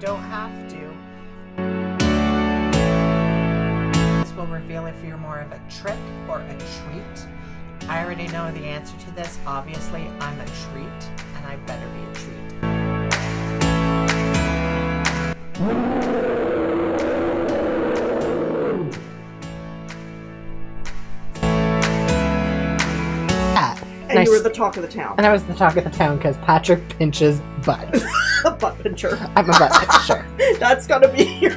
don't have to. This will reveal if you're more of a trick or a treat. I already know the answer to this. Obviously, I'm a treat, and I better be a treat. And you were the talk of the town. And I was the talk of the town because Patrick pinches butts. A butt pincher. I'm a butt pincher. That's gotta be your,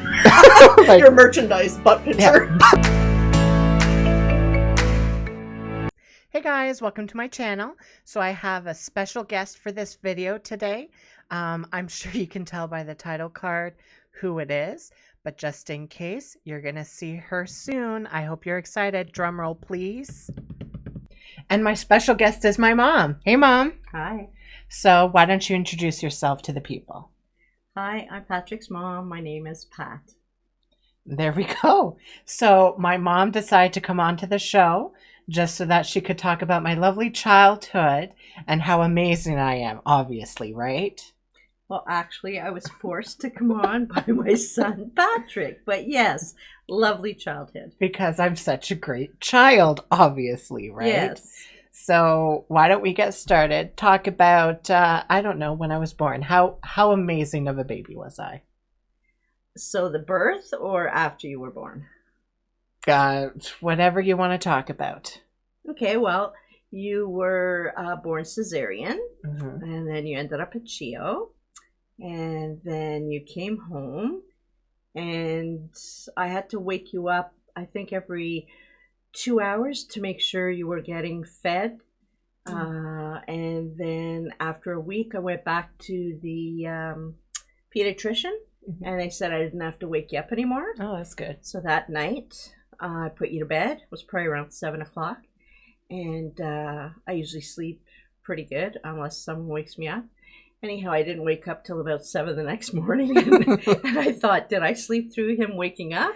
your merchandise, butt pincher. Yeah. Hey guys, welcome to my channel. So I have a special guest for this video today. I'm sure you can tell by the title card who it is, but just in case, you're gonna see her soon. I hope you're excited. Drum roll, please. And my special guest is my mom. Hey, Mom. Hi. So why don't you introduce yourself to the people? Hi, I'm Patrick's mom. My name is Pat. There we go. So my mom decided to come onto the show just so that she could talk about my lovely childhood and how amazing I am, obviously, right? Well, actually, I was forced to come on by my son, Patrick. But yes, lovely childhood. Because I'm such a great child, obviously, right? Yes. So why don't we get started? Talk about, I don't know, when I was born. How amazing of a baby was I? So the birth or after you were born? Whatever you want to talk about. Okay, well, you were born cesarean, Mm-hmm. and then you ended up at CHIO, and then you came home, and I had to wake you up, I think, every 2 hours to make sure you were getting fed. And then after a week, I went back to the pediatrician, and they said I didn't have to wake you up anymore. Oh, that's good. So that night, I put you to bed. It was probably around 7 o'clock. And I usually sleep pretty good unless someone wakes me up. Anyhow, I didn't wake up till about 7 the next morning. And I thought, did I sleep through him waking up?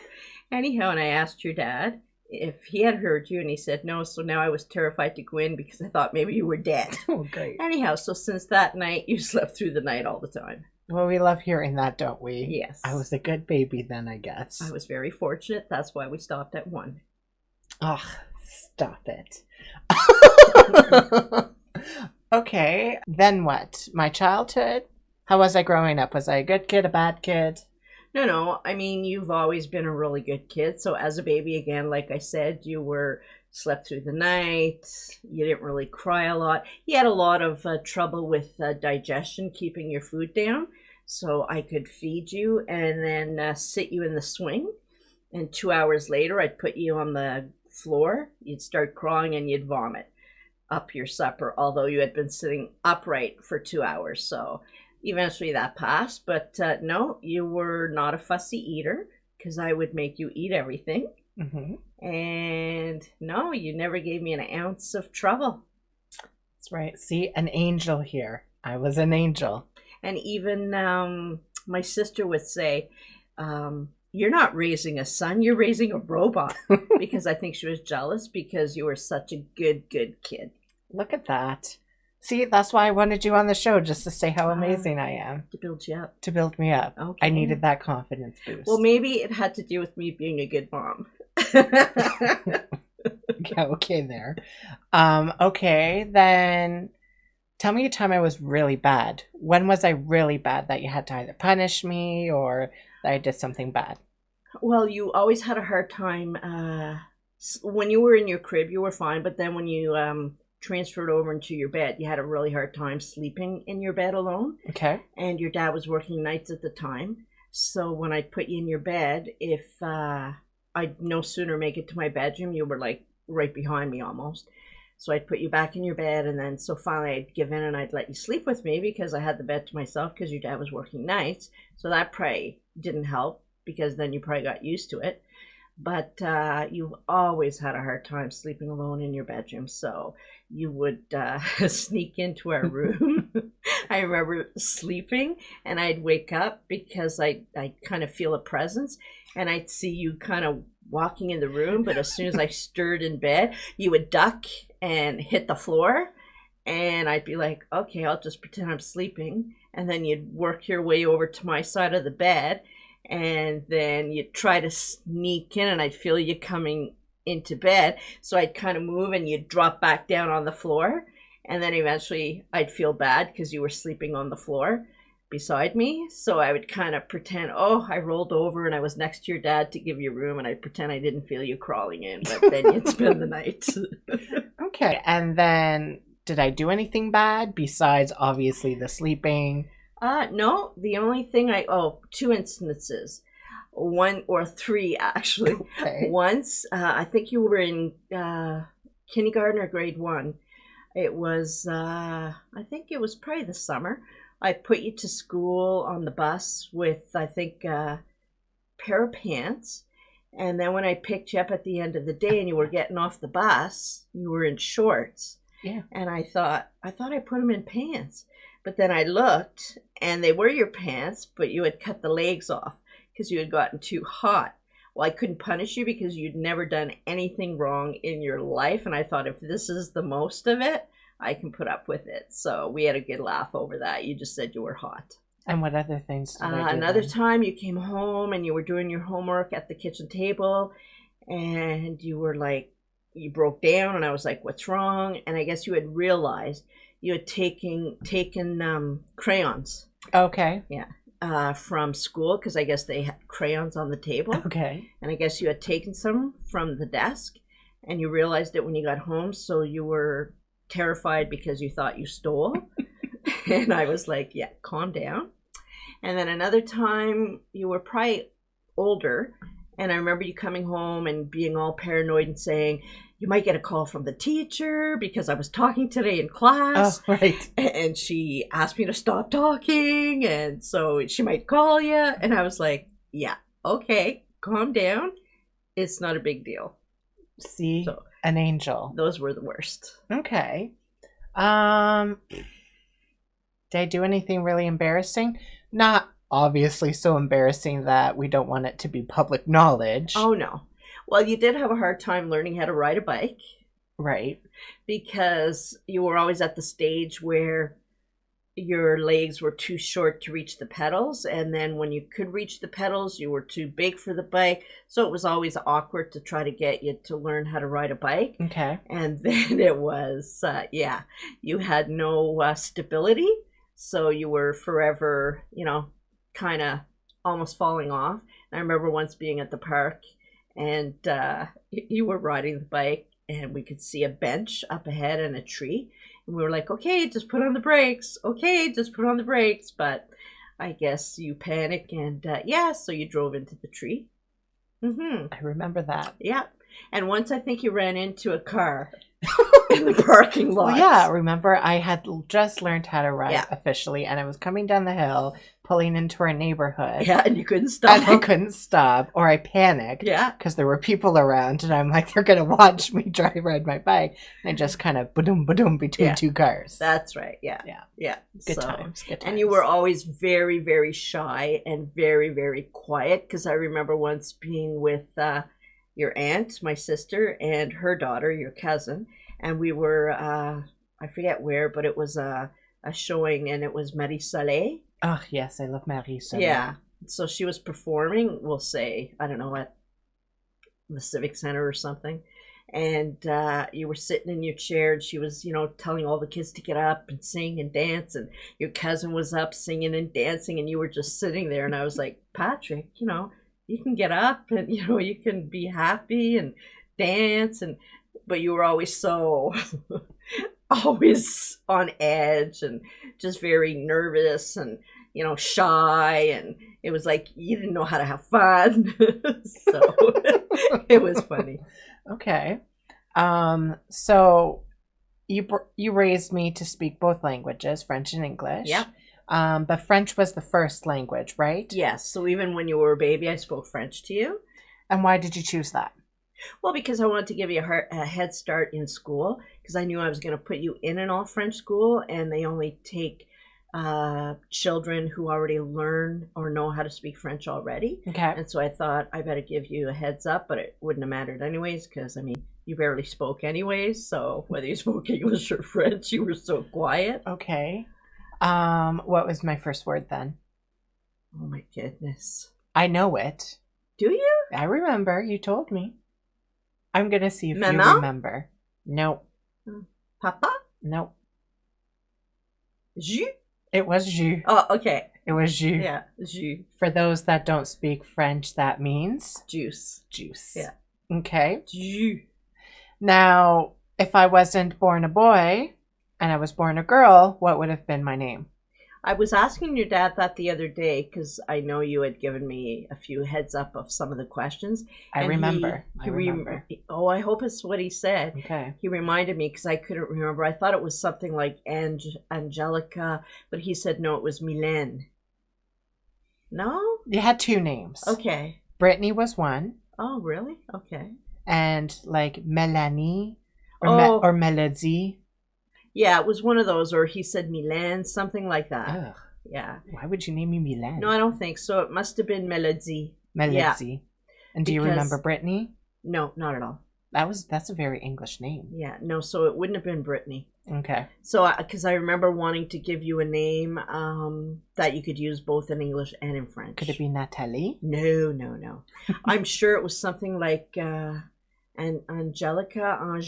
Anyhow, and I asked your dad if he had heard you, and he said no. So now I was terrified to go in because I thought maybe you were dead. Oh, great. Anyhow, so since that night, you slept through the night all the time. Well, we love hearing that, don't we? Yes. I was a good baby then, I guess. I was very fortunate. That's why we stopped at 1. Oh, stop it. Okay, then what? My childhood? How was I growing up? Was I a good kid, a bad kid? No. I mean, you've always been a really good kid. So as a baby, again, like I said, you were slept through the night. You didn't really cry a lot. You had a lot of trouble with digestion, keeping your food down. So I could feed you and then sit you in the swing. And 2 hours later, I'd put you on the floor. You'd start crying and you'd vomit up your supper, although you had been sitting upright for 2 hours. So eventually that passed. But no, you were not a fussy eater because I would make you eat everything. Mm-hmm. And no, you never gave me an ounce of trouble. That's right. See, an angel here. I was an angel. And even my sister would say, you're not raising a son, you're raising a robot. Because I think she was jealous because you were such a good kid. Look at that. See, that's why I wanted you on the show, just to say how amazing I am. To build you up. To build me up. Okay. I needed that confidence boost. Well, maybe it had to do with me being a good mom. Yeah, okay there. Okay, then tell me a time I was really bad. When was I really bad that you had to either punish me or that I did something bad? Well, you always had a hard time. When you were in your crib, you were fine. But then when you transferred over into your bed, you had a really hard time sleeping in your bed alone. Okay. And your dad was working nights at the time. So when I'd put you in your bed, if I'd no sooner make it to my bedroom, you were like right behind me almost. So I'd put you back in your bed, and then so finally I'd give in and I'd let you sleep with me because I had the bed to myself because your dad was working nights. So that probably didn't help because then you probably got used to it. But you've always had a hard time sleeping alone in your bedroom. So you would sneak into our room. I remember sleeping and I'd wake up because I'd kind of feel a presence and I'd see you kind of walking in the room. But as soon as I stirred in bed, you would duck and hit the floor. And I'd be like, okay, I'll just pretend I'm sleeping. And then you'd work your way over to my side of the bed. And then you'd try to sneak in, and I'd feel you coming into bed. So I'd kind of move, and you'd drop back down on the floor. And then eventually I'd feel bad because you were sleeping on the floor beside me. So I would kind of pretend, oh, I rolled over and I was next to your dad to give you room, and I'd pretend I didn't feel you crawling in, but then you'd spend the night. Okay. And then did I do anything bad besides obviously the sleeping? No, the only thing two instances. One or three, actually. Okay. Once, I think you were in kindergarten or grade one. It was, I think it was probably the summer. I put you to school on the bus with, I think, a pair of pants. And then when I picked you up at the end of the day and you were getting off the bus, you were in shorts. Yeah. And I thought I put them in pants. But then I looked, and they were your pants, but you had cut the legs off because you had gotten too hot. Well, I couldn't punish you because you'd never done anything wrong in your life. And I thought, if this is the most of it, I can put up with it. So we had a good laugh over that. You just said you were hot. And what other things did I do Another then? time you came home and you were doing your homework at the kitchen table, and you were like, you broke down, and I was like, what's wrong? And I guess you had realized you had taken crayons. Okay. Yeah. From school, because I guess they had crayons on the table. Okay. And I guess you had taken some from the desk, and you realized it when you got home, so you were terrified because you thought you stole. And I was like, yeah, calm down. And then another time, you were probably older, and I remember you coming home and being all paranoid and saying, you might get a call from the teacher because I was talking today in class. Oh, right. And she asked me to stop talking, and so she might call you. And I was like, yeah, okay, calm down. It's not a big deal. See, So an angel. those were the worst. Okay. Did I do anything really embarrassing? Not obviously so embarrassing that we don't want it to be public knowledge. Oh, no. Well, you did have a hard time learning how to ride a bike. Right. Because you were always at the stage where your legs were too short to reach the pedals, and then when you could reach the pedals, you were too big for the bike. So it was always awkward to try to get you to learn how to ride a bike. Okay. And then it was, you had no stability, so you were forever, kind of almost falling off. And I remember once being at the park, and you were riding the bike, and we could see a bench up ahead and a tree. And we were like, okay, just put on the brakes. Okay, just put on the brakes. But I guess you panicked, and so you drove into the tree. Mm-hmm. I remember that. Yeah. And once I think you ran into a car in the parking lot. Well, yeah, remember I had just learned how to ride officially, and I was coming down the hill, pulling into our neighborhood. Yeah, and you couldn't stop. And I couldn't stop, or I panicked. Yeah. Because there were people around, and I'm like, they're going to watch me ride my bike. And I just kind of ba-doom, ba-doom between two cars. That's right. Yeah. Yeah. Yeah. Good times. Good times. And you were always very, very shy and very, very quiet, because I remember once being with your aunt, my sister, and her daughter, your cousin, and we were, I forget where, but it was a showing, and it was Marie Soleil. Oh, yes, I love Marie Soleil. Yeah, so she was performing, we'll say, I don't know, at the Civic Center or something, and you were sitting in your chair, and she was, telling all the kids to get up and sing and dance, and your cousin was up singing and dancing, and you were just sitting there, and I was like, Patrick, you can get up, and you can be happy and dance, but you were always so always on edge and just very nervous and shy, and it was like you didn't know how to have fun. So it was funny. Okay. So you raised me to speak both languages, French and English. Yeah. But French was the first language, right? Yes. So even when you were a baby, I spoke French to you. And why did you choose that? Well, because I wanted to give you a head start in school, because I knew I was going to put you in an all-French school, and they only take children who already learn or know how to speak French already. Okay. And so I thought I better give you a heads up, but it wouldn't have mattered anyways, because, you barely spoke anyways. So whether you spoke English or French, you were so quiet. Okay. What was my first word then? Oh my goodness. I know it. Do you? I remember. You told me. I'm gonna see if you Maman? remember. No. Papa? No. Jus? It was jus. Oh, okay. It was jus. Yeah, jus. For those that don't speak French, that means Juice. juice. Yeah. Okay. Jus. Now, if I wasn't born a boy and I was born a girl, what would have been my name? I was asking your dad that the other day because I know you had given me a few heads up of some of the questions. I remember. Oh, I hope it's what he said. Okay. He reminded me because I couldn't remember. I thought it was something like Angelica, but he said no, it was Mylène. No? You had two names. Okay. Brittany was one. Oh, really? Okay. And like Melanie or, Oh. or Melody. Yeah, it was one of those, or he said Mylène, something like that. Ugh. Yeah. Why would you name me Mylène? No, I don't think so. It must have been Melody. Melody. Yeah. And do you remember Brittany? No, not at all. That's a very English name. Yeah, no, so it wouldn't have been Brittany. Okay. So, because I remember wanting to give you a name that you could use both in English and in French. Could it be Natalie? No. I'm sure it was something like Angelica or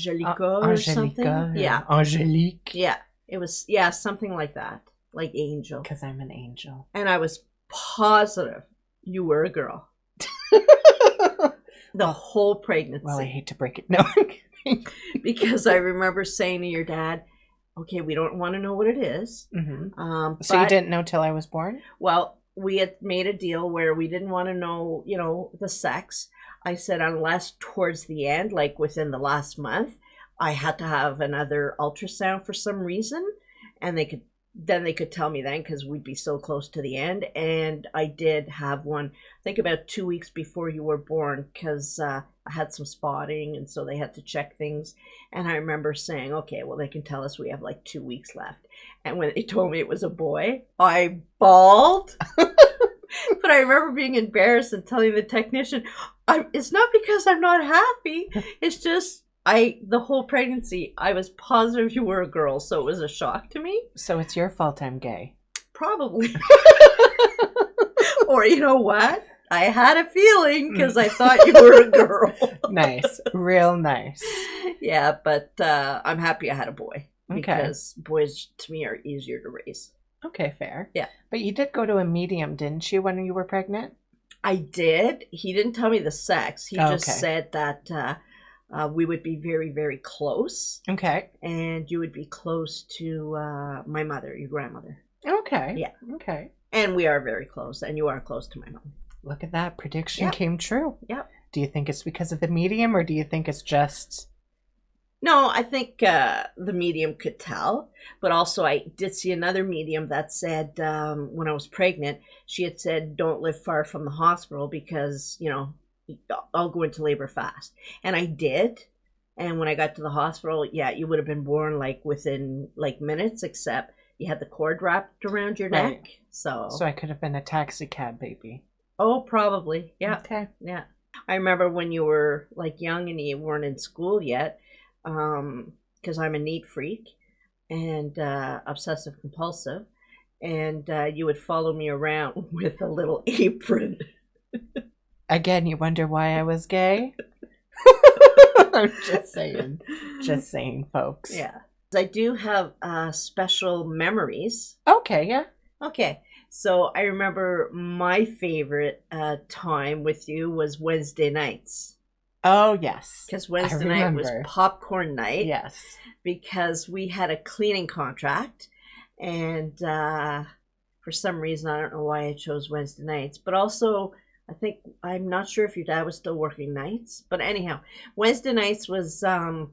something. Yeah. Angelique. Yeah, it was, something like that. Like angel. Because I'm an angel. And I was positive you were a girl. The whole pregnancy. Well, I hate to break it. No. Because I remember saying to your dad, okay, we don't want to know what it is. Mm-hmm. So you didn't know till I was born? Well, we had made a deal where we didn't want to know, the sex. I said unless towards the end, like within the last month, I had to have another ultrasound for some reason. And they could tell me then because we'd be so close to the end. And I did have one, I think about 2 weeks before you were born because I had some spotting and so they had to check things. And I remember saying, okay, well, they can tell us we have like 2 weeks left. And when they told me it was a boy, I bawled. But I remember being embarrassed and telling the technician, it's not because I'm not happy. It's just the whole pregnancy, I was positive you were a girl, so it was a shock to me. So it's your fault I'm gay. Probably. Or you know what? I had a feeling because I thought you were a girl. Nice. Real nice. Yeah, but I'm happy I had a boy. Okay. Because boys, to me, are easier to raise. Okay, fair. Yeah. But you did go to a medium, didn't you, when you were pregnant? I did. He didn't tell me the sex. He just said that we would be very, very close. Okay. And you would be close to my mother, your grandmother. Okay. Yeah. Okay. And we are very close, and you are close to my mom. Look at that. Prediction came true. Yep. Do you think it's because of the medium, or do you think it's just... No, I think the medium could tell, but also I did see another medium that said when I was pregnant, she had said, don't live far from the hospital because, I'll go into labor fast. And I did. And when I got to the hospital, you would have been born like within like minutes, except you had the cord wrapped around your neck. So I could have been a taxi cab baby. Oh, probably. Yeah. Okay. Yeah. I remember when you were like young and you weren't in school yet. Because I'm a neat freak and obsessive compulsive, and you would follow me around with a little apron. Again, you wonder why I was gay? I'm just saying, folks. Yeah. I do have special memories. Okay, yeah. Okay. So I remember my favorite time with you was Wednesday nights. Oh, yes. Because Wednesday night was popcorn night. Yes. Because we had a cleaning contract. And for some reason, I don't know why I chose Wednesday nights. But also, I'm not sure if your dad was still working nights. But anyhow, Wednesday nights was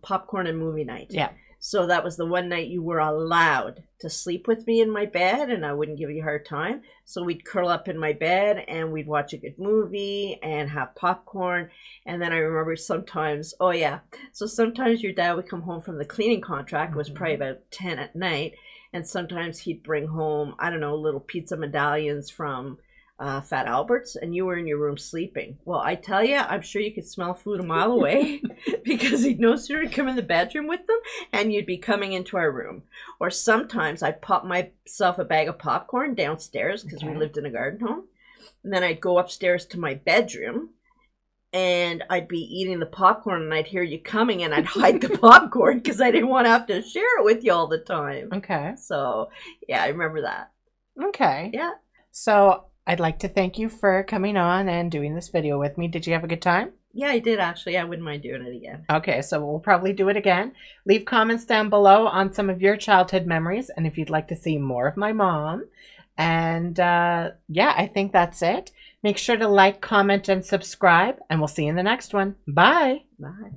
popcorn and movie night. Yeah. So that was the one night you were allowed to sleep with me in my bed and I wouldn't give you a hard time. So we'd curl up in my bed and we'd watch a good movie and have popcorn. And then I remember sometimes, so sometimes your dad would come home from the cleaning contract, it was probably about 10 at night. And sometimes he'd bring home, I don't know, little pizza medallions from Fat Albert's, and you were in your room sleeping. Well, I tell you, I'm sure you could smell food a mile away because he'd no sooner come in the bedroom with them and you'd be coming into our room. Or sometimes I'd pop myself a bag of popcorn downstairs because we lived in a garden home. And then I'd go upstairs to my bedroom and I'd be eating the popcorn and I'd hear you coming and I'd hide the popcorn because I didn't want to have to share it with you all the time. Okay. So, yeah, I remember that. Okay. Yeah. So I'd like to thank you for coming on and doing this video with me. Did you have a good time? Yeah, I did actually. I wouldn't mind doing it again. Okay, so we'll probably do it again. Leave comments down below on some of your childhood memories and if you'd like to see more of my mom. And yeah, I think that's it. Make sure to like, comment, and subscribe, and we'll see you in the next one. Bye. Bye.